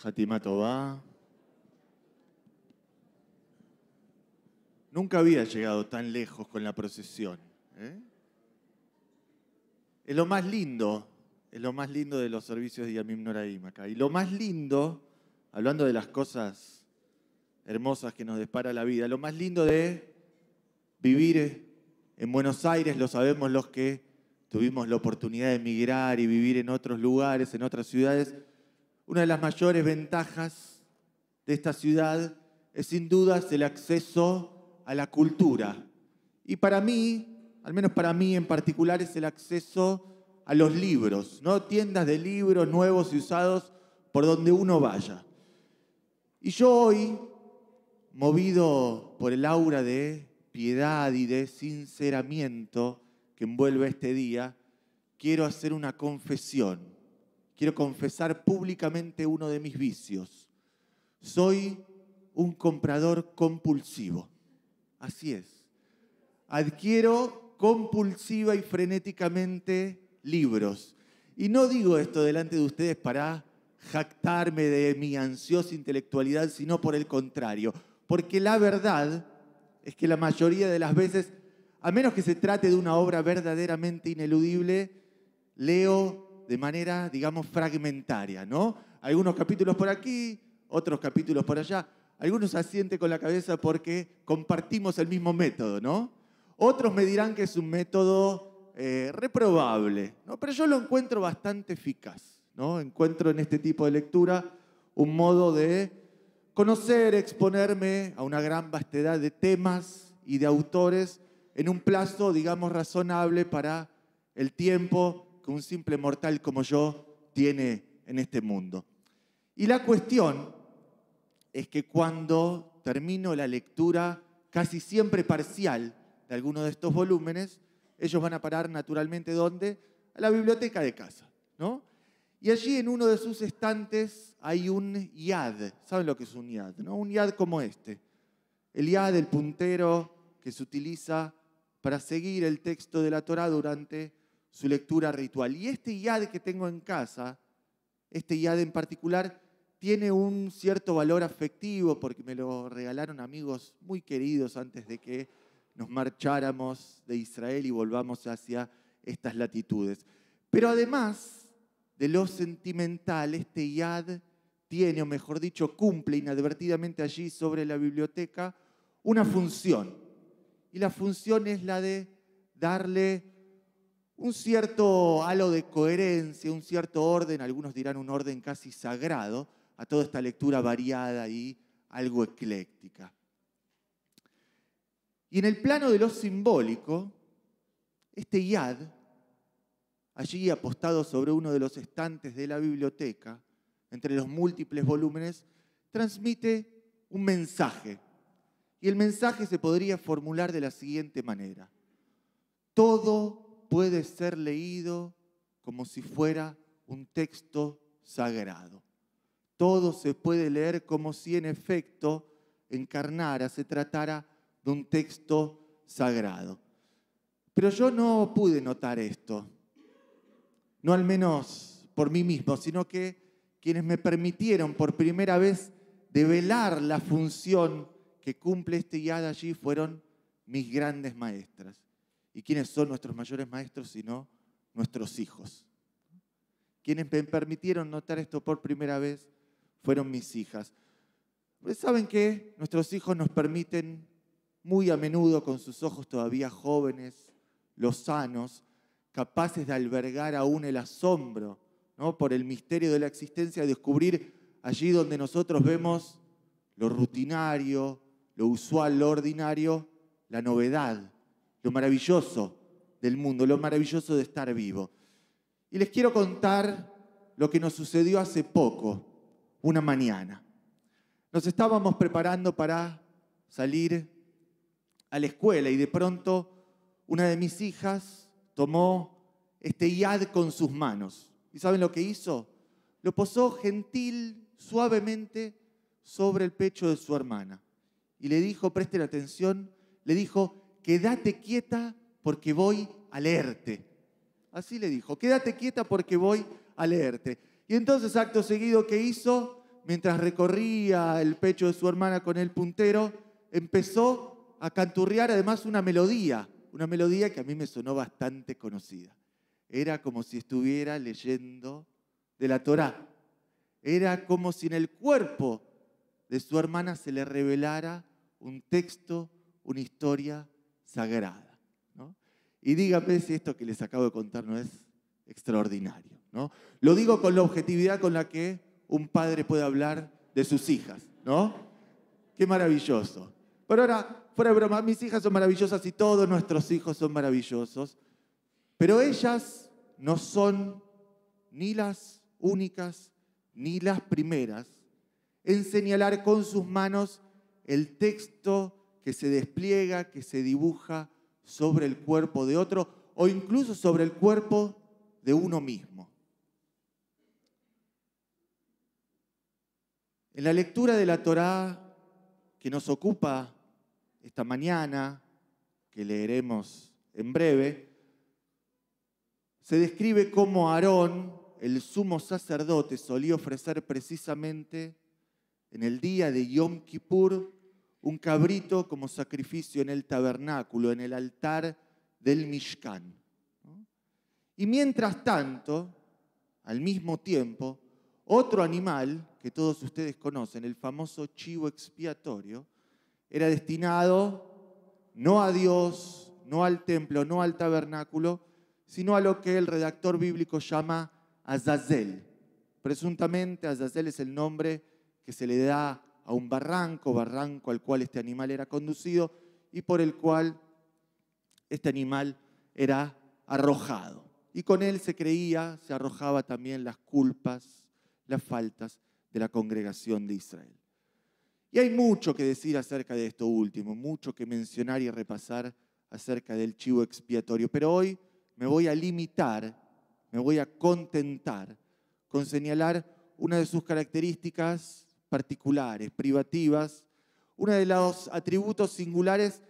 Hatimá Tová. Nunca había llegado tan lejos con la procesión. Es lo más lindo de los servicios de Yamim Noraim acá. Y lo más lindo, hablando de las cosas hermosas que nos depara la vida, lo más lindo de vivir en Buenos Aires, lo sabemos los que tuvimos la oportunidad de emigrar y vivir en otros lugares, en otras ciudades. Una de las mayores ventajas de esta ciudad es sin dudas el acceso a la cultura. Y para mí, al menos para mí en particular, es el acceso a los libros, ¿no? Tiendas de libros nuevos y usados por donde uno vaya. Y yo hoy, movido por el aura de piedad y de sinceramiento que envuelve este día, quiero hacer una confesión. Quiero confesar públicamente uno de mis vicios. Soy un comprador compulsivo. Así es. Adquiero compulsiva y frenéticamente libros. Y no digo esto delante de ustedes para jactarme de mi ansiosa intelectualidad, sino por el contrario. Porque la verdad es que la mayoría de las veces, a menos que se trate de una obra verdaderamente ineludible, leo de manera, digamos, fragmentaria, ¿no? Algunos capítulos por aquí, otros capítulos por allá. Algunos asienten con la cabeza porque compartimos el mismo método, ¿no? Otros me dirán que es un método reprobable, ¿no? Pero yo lo encuentro bastante eficaz, ¿no? Encuentro en este tipo de lectura un modo de conocer, exponerme a una gran vastedad de temas y de autores en un plazo, digamos, razonable para el tiempo que un simple mortal como yo tiene en este mundo. Y la cuestión es que cuando termino la lectura, casi siempre parcial, de alguno de estos volúmenes, ellos van a parar naturalmente, ¿dónde? A la biblioteca de casa, ¿no? Y allí en uno de sus estantes hay un yad. ¿Saben lo que es un yad, no? Un yad como este. El yad, el puntero que se utiliza para seguir el texto de la Torá durante su lectura ritual. Y este yad que tengo en casa, este yad en particular, tiene un cierto valor afectivo porque me lo regalaron amigos muy queridos antes de que nos marcháramos de Israel y volvamos hacia estas latitudes. Pero además de lo sentimental, este yad tiene, o mejor dicho, cumple inadvertidamente allí sobre la biblioteca una función. Y la función es la de darle un cierto halo de coherencia, un cierto orden, algunos dirán un orden casi sagrado, a toda esta lectura variada y algo ecléctica. Y en el plano de lo simbólico, este yad, allí apostado sobre uno de los estantes de la biblioteca, entre los múltiples volúmenes, transmite un mensaje. Y el mensaje se podría formular de la siguiente manera: todo puede ser leído como si fuera un texto sagrado. Todo se puede leer como si en efecto encarnara, se tratara de un texto sagrado. Pero yo no pude notar esto, no al menos por mí mismo, sino que quienes me permitieron por primera vez develar la función que cumple este yad allí fueron mis grandes maestras. ¿Y quiénes son nuestros mayores maestros sino nuestros hijos? Quienes me permitieron notar esto por primera vez fueron mis hijas. Pues ¿saben qué? Nuestros hijos nos permiten muy a menudo, con sus ojos todavía jóvenes, lozanos, capaces de albergar aún el asombro, ¿no? Por el misterio de la existencia, descubrir allí donde nosotros vemos lo rutinario, lo usual, lo ordinario, la novedad, lo maravilloso del mundo, lo maravilloso de estar vivo. Y les quiero contar lo que nos sucedió hace poco, una mañana. Nos estábamos preparando para salir a la escuela y de pronto una de mis hijas tomó este yad con sus manos. ¿Y saben lo que hizo? Lo posó gentil, suavemente sobre el pecho de su hermana. Y le dijo, presten atención, le dijo, quédate quieta porque voy a leerte. Así le dijo, quédate quieta porque voy a leerte. Y entonces, acto seguido, ¿qué hizo? mientras recorría el pecho de su hermana con el puntero, empezó a canturrear además una melodía que a mí me sonó bastante conocida. Era como si estuviera leyendo de la Torá. Era como si en el cuerpo de su hermana se le revelara un texto, una historia sagrada, ¿no? Y dígame si esto que les acabo de contar no es extraordinario, ¿no? Lo digo con la objetividad con la que un padre puede hablar de sus hijas, ¿no? Qué maravilloso. Pero ahora, fuera de broma, mis hijas son maravillosas y todos nuestros hijos son maravillosos, pero ellas no son ni las únicas ni las primeras en señalar con sus manos el texto que se despliega, que se dibuja sobre el cuerpo de otro o incluso sobre el cuerpo de uno mismo. En la lectura de la Torá que nos ocupa esta mañana, que leeremos en breve, se describe cómo Aarón, el sumo sacerdote, solía ofrecer precisamente en el día de Yom Kippur un cabrito como sacrificio en el tabernáculo, en el altar del Mishkan, ¿no? Y mientras tanto, al mismo tiempo, otro animal que todos ustedes conocen, el famoso chivo expiatorio, era destinado no a Dios, no al templo, no al tabernáculo, sino a lo que el redactor bíblico llama Azazel. Presuntamente Azazel es el nombre que se le da a un barranco al cual este animal era conducido y por el cual este animal era arrojado. Y con él se arrojaba también las culpas, las faltas de la congregación de Israel. Y hay mucho que decir acerca de esto último, mucho que mencionar y repasar acerca del chivo expiatorio, pero hoy me voy a limitar, me voy a contentar con señalar una de sus características particulares, privativas, uno de los atributos singulares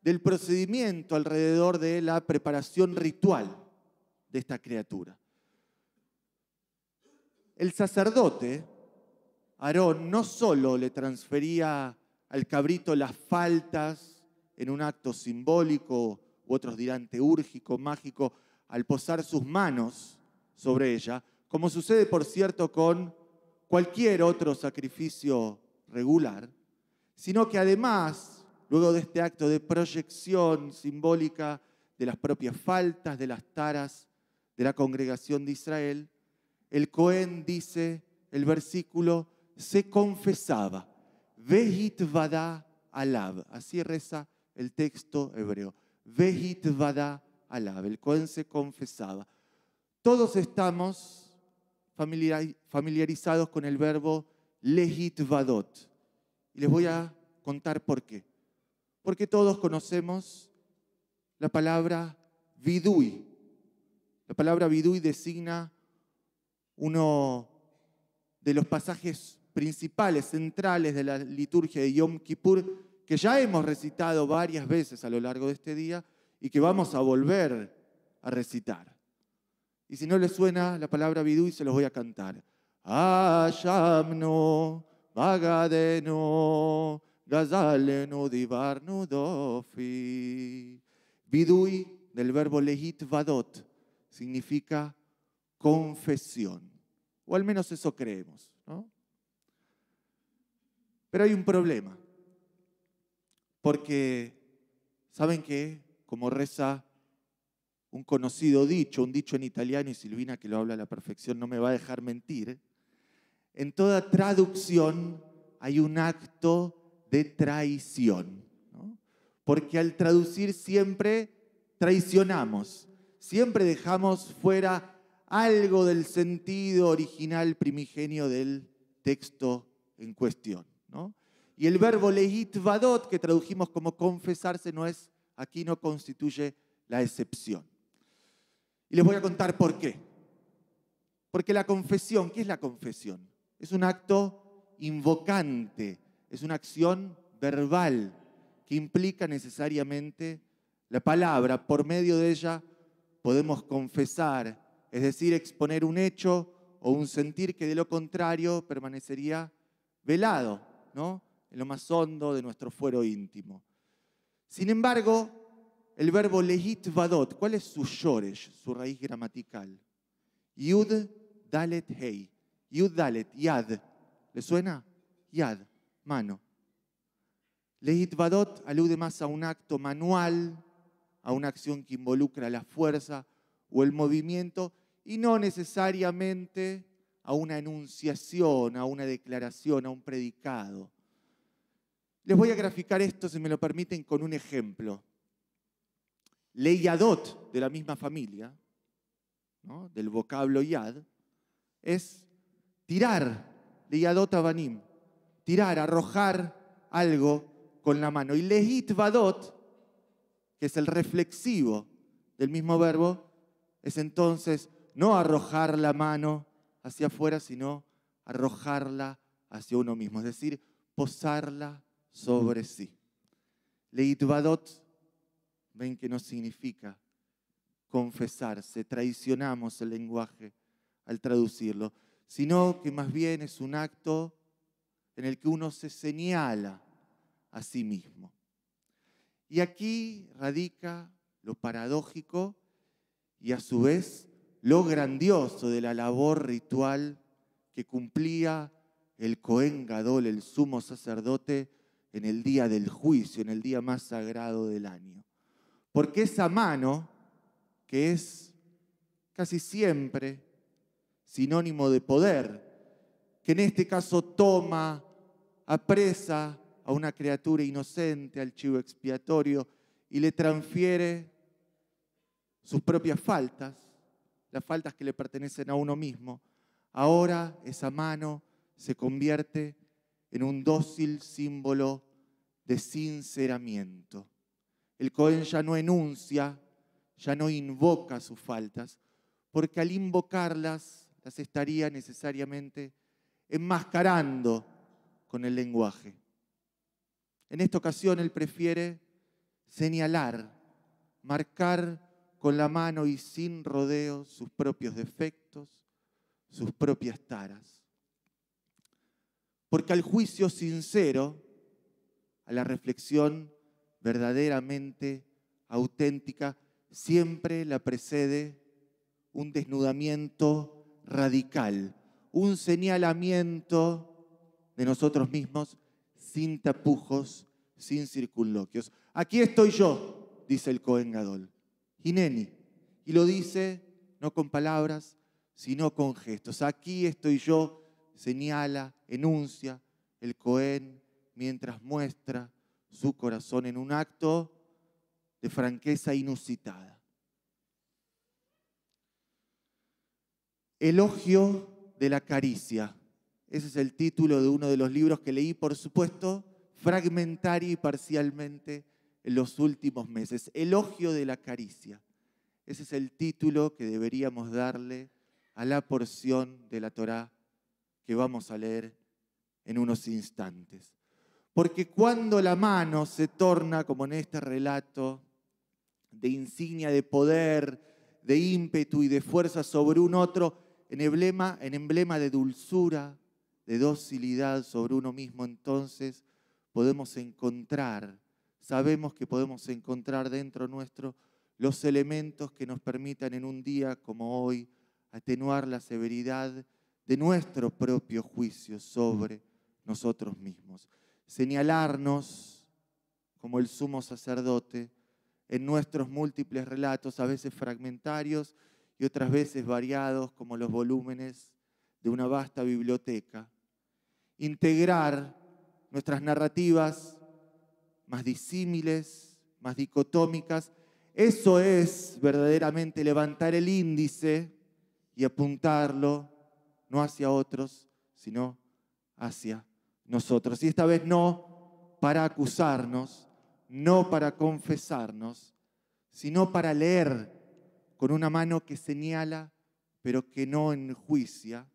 del procedimiento alrededor de la preparación ritual de esta criatura. El sacerdote, Aarón, no solo le transfería al cabrito las faltas en un acto simbólico, u otros dirán teúrgico, mágico, al posar sus manos sobre ella, como sucede, por cierto, con cualquier otro sacrificio regular, sino que además, luego de este acto de proyección simbólica de las propias faltas, de las taras de la congregación de Israel, el Cohen, dice el versículo, se confesaba, Vehitvada alav, así reza el texto hebreo, Vehitvada alav, el Cohen se confesaba. Todos estamos familiarizados con el verbo lehitvadot. Y les voy a contar por qué. Porque todos conocemos la palabra vidui. La palabra vidui designa uno de los pasajes principales, centrales de la liturgia de Yom Kippur, que ya hemos recitado varias veces a lo largo de este día y que vamos a volver a recitar. Y si no les suena la palabra vidui, se los voy a cantar. Ashamno, Bagadeno, Gazalenu, Divarnu, Dofi. Vidui, del verbo lehitvadot, significa confesión. O al menos eso creemos, ¿no? Pero hay un problema. Porque, ¿saben qué? Como reza un conocido dicho, un dicho en italiano, y Silvina, que lo habla a la perfección, no me va a dejar mentir. En toda traducción hay un acto de traición, ¿no? Porque al traducir siempre traicionamos, siempre dejamos fuera algo del sentido original primigenio del texto en cuestión, ¿no? Y el verbo lehitvadot, que tradujimos como confesarse, aquí no constituye la excepción. Y les voy a contar por qué. Porque la confesión, ¿qué es la confesión? Es un acto invocante, es una acción verbal que implica necesariamente la palabra. Por medio de ella podemos confesar, es decir, exponer un hecho o un sentir que de lo contrario permanecería velado, ¿no? En lo más hondo de nuestro fuero íntimo. Sin embargo, el verbo lehitvadot, ¿cuál es su shoresh, su raíz gramatical? Yud, dalet, hei. Yud, dalet, yad. ¿Le suena? Yad, mano. Lehitvadot alude más a un acto manual, a una acción que involucra la fuerza o el movimiento, y no necesariamente a una enunciación, a una declaración, a un predicado. Les voy a graficar esto, si me lo permiten, con un ejemplo. Leyadot, de la misma familia, ¿no? Del vocablo yad, es tirar, leyadot avanim, tirar, arrojar algo con la mano. Y lehitvadot, que es el reflexivo del mismo verbo, es entonces no arrojar la mano hacia afuera, sino arrojarla hacia uno mismo, es decir, posarla sobre sí. Lehitvadot, ven que no significa confesarse, traicionamos el lenguaje al traducirlo, sino que más bien es un acto en el que uno se señala a sí mismo. Y aquí radica lo paradójico y a su vez lo grandioso de la labor ritual que cumplía el Cohen Gadol, el sumo sacerdote, en el día del juicio, en el día más sagrado del año. Porque esa mano, que es casi siempre sinónimo de poder, que en este caso toma, apresa a una criatura inocente, al chivo expiatorio, y le transfiere sus propias faltas, las faltas que le pertenecen a uno mismo, ahora esa mano se convierte en un dócil símbolo de sinceramiento. El Cohen ya no enuncia, ya no invoca sus faltas, porque al invocarlas las estaría necesariamente enmascarando con el lenguaje. En esta ocasión él prefiere señalar, marcar con la mano y sin rodeo sus propios defectos, sus propias taras. Porque al juicio sincero, a la reflexión verdaderamente auténtica, siempre la precede un desnudamiento radical, un señalamiento de nosotros mismos sin tapujos, sin circunloquios. Aquí estoy yo, dice el Cohen Gadol, Hineni, y lo dice no con palabras, sino con gestos. Aquí estoy yo, señala, enuncia el Cohen mientras muestra su corazón en un acto de franqueza inusitada. Elogio de la caricia. Ese es el título de uno de los libros que leí, por supuesto, fragmentaria y parcialmente en los últimos meses. Elogio de la caricia. Ese es el título que deberíamos darle a la porción de la Torá que vamos a leer en unos instantes. Porque cuando la mano se torna, como en este relato, de insignia de poder, de ímpetu y de fuerza sobre un otro, en emblema de dulzura, de docilidad sobre uno mismo, entonces podemos encontrar, sabemos que podemos encontrar dentro nuestro los elementos que nos permitan en un día como hoy atenuar la severidad de nuestro propio juicio sobre nosotros mismos. Señalarnos como el sumo sacerdote en nuestros múltiples relatos, a veces fragmentarios y otras veces variados como los volúmenes de una vasta biblioteca. Integrar nuestras narrativas más disímiles, más dicotómicas, eso es verdaderamente levantar el índice y apuntarlo no hacia otros, sino hacia nosotros. Y esta vez no para acusarnos, no para confesarnos, sino para leer con una mano que señala, pero que no enjuicia,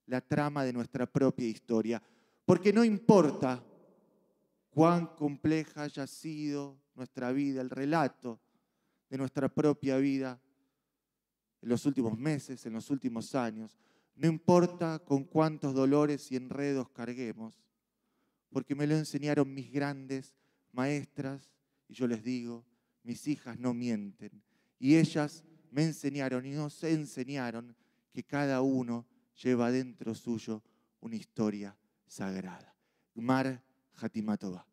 la trama de nuestra propia historia. Porque no importa cuán compleja haya sido nuestra vida, el relato de nuestra propia vida en los últimos meses, en los últimos años, No importa con cuántos dolores y enredos carguemos, porque me lo enseñaron mis grandes maestras, y yo les digo, mis hijas no mienten. Y ellas me enseñaron y nos enseñaron que cada uno lleva dentro suyo una historia sagrada. Gmar Hatimatová.